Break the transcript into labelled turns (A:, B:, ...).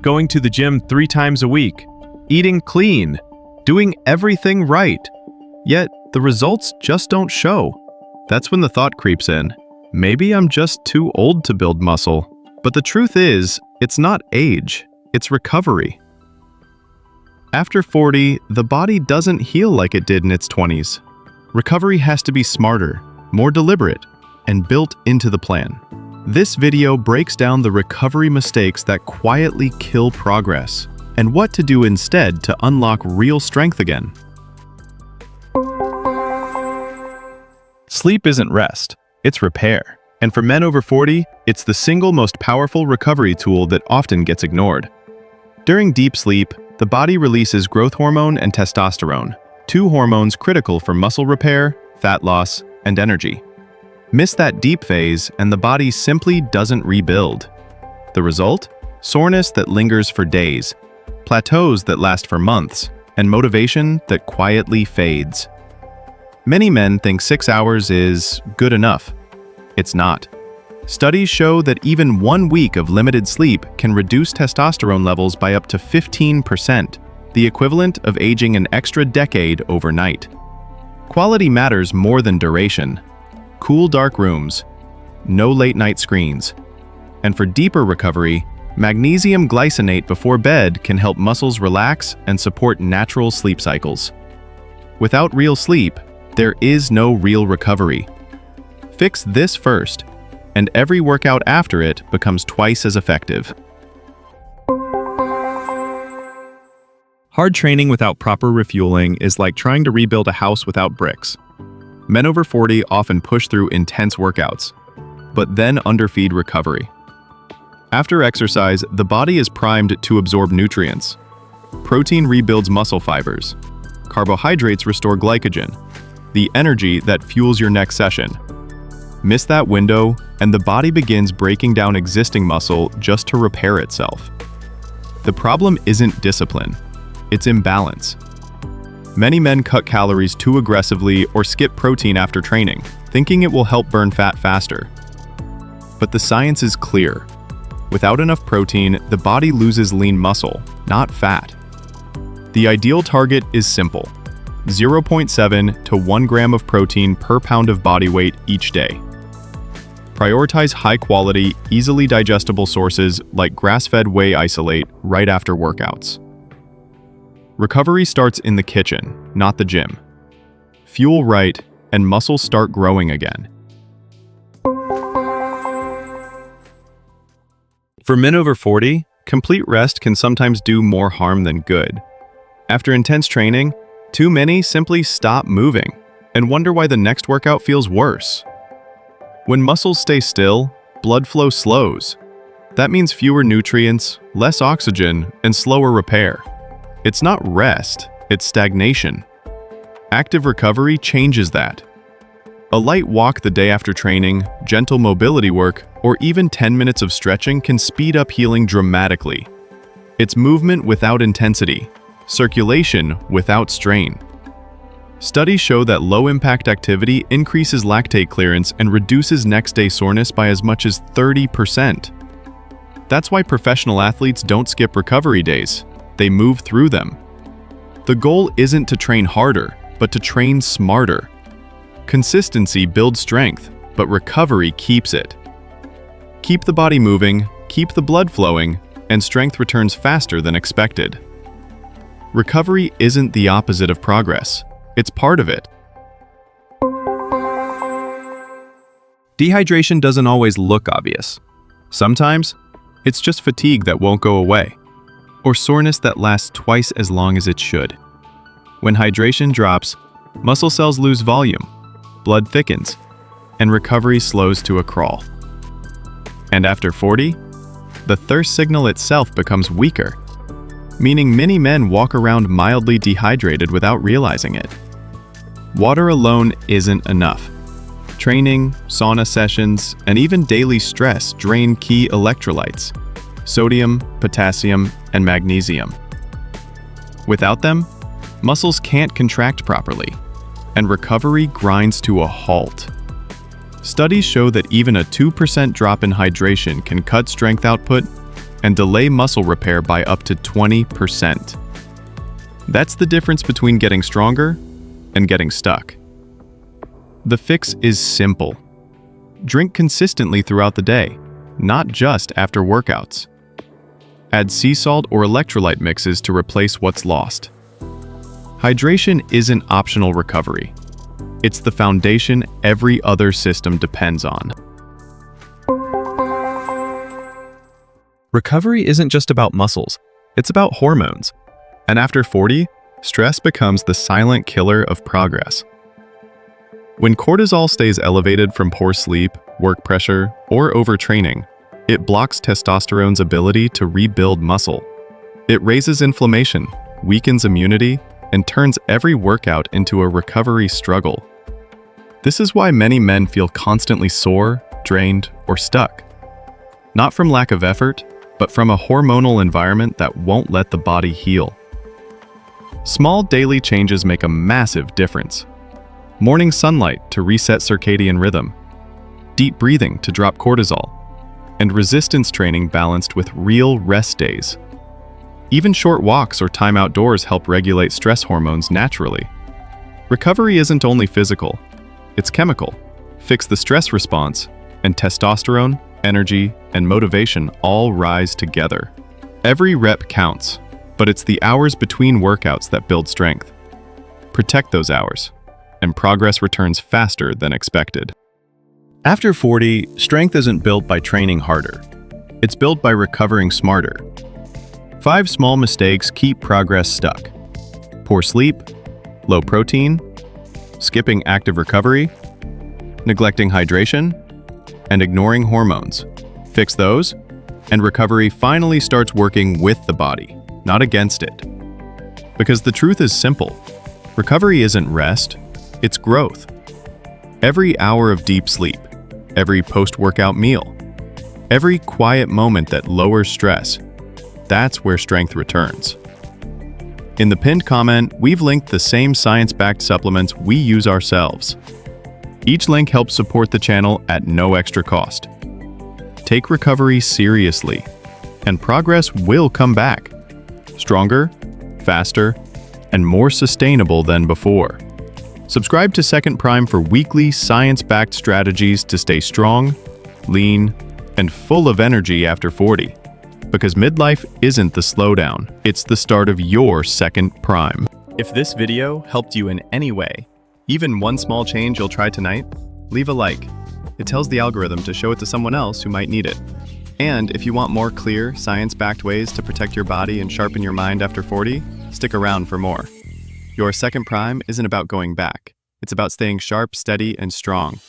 A: going to the gym 3 times a week, eating clean, doing everything right. Yet, the results just don't show. That's when the thought creeps in. Maybe I'm just too old to build muscle. But the truth is, it's not age, it's recovery. After 40, the body doesn't heal like it did in its 20s. Recovery has to be smarter, more deliberate, and built into the plan. This video breaks down the recovery mistakes that quietly kill progress, and what to do instead to unlock real strength again. Sleep isn't rest, it's repair. And for men over 40, it's the single most powerful recovery tool that often gets ignored. During deep sleep, the body releases growth hormone and testosterone, 2 hormones critical for muscle repair, fat loss, and energy. Miss that deep phase, and the body simply doesn't rebuild. The result? Soreness that lingers for days, plateaus that last for months, and motivation that quietly fades. Many men think 6 hours is good enough. It's not. Studies show that even 1 week of limited sleep can reduce testosterone levels by up to 15%, the equivalent of aging an extra decade overnight. Quality matters more than duration. Cool, dark rooms, no late-night screens. And for deeper recovery, magnesium glycinate before bed can help muscles relax and support natural sleep cycles. Without real sleep, there is no real recovery. Fix this first, and every workout after it becomes twice as effective. Hard training without proper refueling is like trying to rebuild a house without bricks. Men over 40 often push through intense workouts, but then underfeed recovery. After exercise, the body is primed to absorb nutrients. Protein rebuilds muscle fibers. Carbohydrates restore glycogen, the energy that fuels your next session. Miss that window, and the body begins breaking down existing muscle just to repair itself. The problem isn't discipline, it's imbalance. Many men cut calories too aggressively or skip protein after training, thinking it will help burn fat faster. But the science is clear. Without enough protein, the body loses lean muscle, not fat. The ideal target is simple: 0.7 to 1 gram of protein per pound of body weight each day. Prioritize high-quality, easily digestible sources like grass-fed whey isolate right after workouts. Recovery starts in the kitchen, not the gym. Fuel right, and muscles start growing again. For men over 40, complete rest can sometimes do more harm than good. After intense training, too many simply stop moving and wonder why the next workout feels worse. When muscles stay still, blood flow slows. That means fewer nutrients, less oxygen, and slower repair. It's not rest, it's stagnation. Active recovery changes that. A light walk the day after training, gentle mobility work, or even 10 minutes of stretching can speed up healing dramatically. It's movement without intensity, circulation without strain. Studies show that low-impact activity increases lactate clearance and reduces next-day soreness by as much as 30%. That's why professional athletes don't skip recovery days. They move through them. The goal isn't to train harder, but to train smarter. Consistency builds strength, but recovery keeps it. Keep the body moving, keep the blood flowing, and strength returns faster than expected. Recovery isn't the opposite of progress. It's part of it. Dehydration doesn't always look obvious. Sometimes, it's just fatigue that won't go away, or soreness that lasts twice as long as it should. When hydration drops, muscle cells lose volume, blood thickens, and recovery slows to a crawl. And after 40, the thirst signal itself becomes weaker, meaning many men walk around mildly dehydrated without realizing it. Water alone isn't enough. Training, sauna sessions, and even daily stress drain key electrolytes: sodium, potassium, and magnesium. Without them, muscles can't contract properly, and recovery grinds to a halt. Studies show that even a 2% drop in hydration can cut strength output and delay muscle repair by up to 20%. That's the difference between getting stronger and getting stuck. The fix is simple. Drink consistently throughout the day, not just after workouts. Add sea salt or electrolyte mixes to replace what's lost. Hydration isn't optional recovery. It's the foundation every other system depends on. Recovery isn't just about muscles, it's about hormones. And after 40, stress becomes the silent killer of progress. When cortisol stays elevated from poor sleep, work pressure, or overtraining, it blocks testosterone's ability to rebuild muscle. It raises inflammation, weakens immunity, and turns every workout into a recovery struggle. This is why many men feel constantly sore, drained, or stuck. Not from lack of effort, but from a hormonal environment that won't let the body heal. Small daily changes make a massive difference. Morning sunlight to reset circadian rhythm, deep breathing to drop cortisol, and resistance training balanced with real rest days. Even short walks or time outdoors help regulate stress hormones naturally. Recovery isn't only physical, it's chemical. Fix the stress response, and testosterone, energy, and motivation all rise together. Every rep counts, but it's the hours between workouts that build strength. Protect those hours, and progress returns faster than expected. After 40, strength isn't built by training harder. It's built by recovering smarter. 5 small mistakes keep progress stuck. Poor sleep, low protein, skipping active recovery, neglecting hydration, and ignoring hormones. Fix those, and recovery finally starts working with the body, not against it. Because the truth is simple. Recovery isn't rest, it's growth. Every hour of deep sleep, every post-workout meal, every quiet moment that lowers stress, that's where strength returns. In the pinned comment, we've linked the same science-backed supplements we use ourselves. Each link helps support the channel at no extra cost. Take recovery seriously, and progress will come back. Stronger, faster, and more sustainable than before. Subscribe to Second Prime for weekly science-backed strategies to stay strong, lean, and full of energy after 40. Because midlife isn't the slowdown, it's the start of your second prime. If this video helped you in any way, even one small change you'll try tonight, leave a like. It tells the algorithm to show it to someone else who might need it. And if you want more clear, science-backed ways to protect your body and sharpen your mind after 40, stick around for more. Your second prime isn't about going back. It's about staying sharp, steady, and strong.